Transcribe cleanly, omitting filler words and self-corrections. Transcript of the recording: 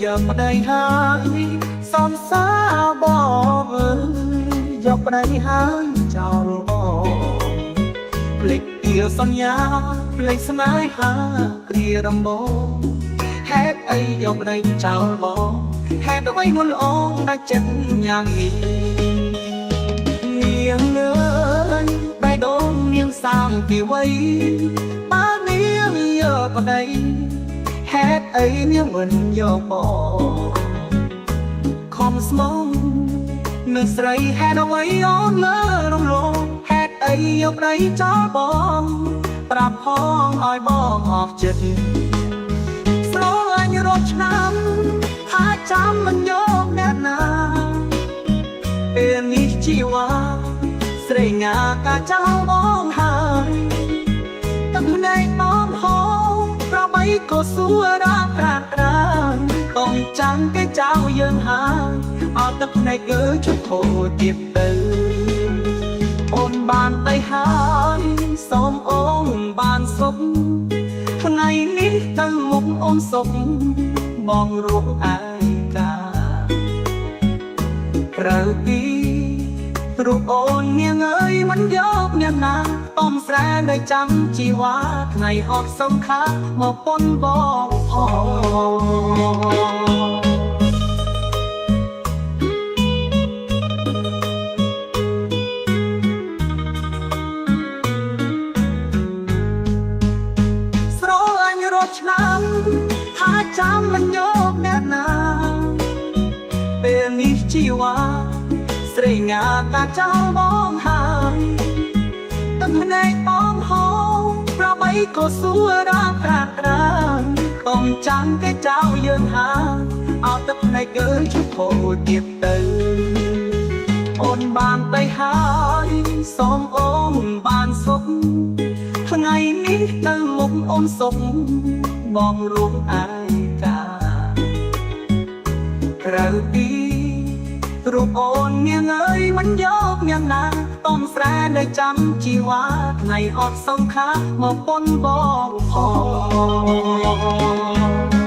យកប្តីហើយសំសាបងយកប្តីហើយចោលបងភ្លេចពីសន្យាភ្លេចស្នេហាគ្រាដំបូងហេតុអីយកប្តីចោលបងហេតុអ្វីមុនអងដាច់ចិត្តយ៉ាងនេះនាងអើយបេះដូងនាងសាងពីវ័យបាននាងយកប្តីហេតុអីនាងមិនយកបងខំស្មងនៅស្រីហេតុអ្វីអូនលើរំលងហេតុអីយកប្តីចោលបងប្រាប់ផងឲ្យបងអស់ចិត្តស្រឡាញ់រាប់ឆ្នាំថាចាំមិនយកអ្នកណាពេលនេះជីវ៉ាស្រីងាកាចោលបងហើយទឹកភ្នែកបងហូរប្របីក៏សួររាប្រាប្រាកងចាំងគេចោលយើងហើយអត់ទឹកភ្នែកគឺជប់ខូចទៀតទៅអូនបានទៅហើយសូមអូនបានសុខថ្ងៃនេះទៅមុខអូនសុខបងរស់ឯកាក្រៅពីរូបអូននាងអើយមិនយកអ្នកណាអំស្រែនៅចាំជីវ៉ាថ្ងៃអត់សង្ខាមកប៉ុនបងស្រឡាញ់រាប់ឆ្នាំថាចាំមិនយកអ្នកណាពេលនេះជីវ៉ាស្រីងាតាចោលបងហើយទឹកភ្នែកបងហូរប្របីក៏សួររាប្រាប្រាកុំចាំគេចោលយើងហើយអត់ទឹកភ្នែកគឺជប់ខូចទៀតទៅអូនបានទៅហើយសូមអូនបានសុខថ្ងៃនេះទៅមុខអូនសុខបងរួមឯកាក្រៅពីរូបអូននាងអើយមិនយកនាងណាតំស្រែនៅចាំជីវ៉ាថ្ងៃអត់សង្ខាមកប៉ុនបងផង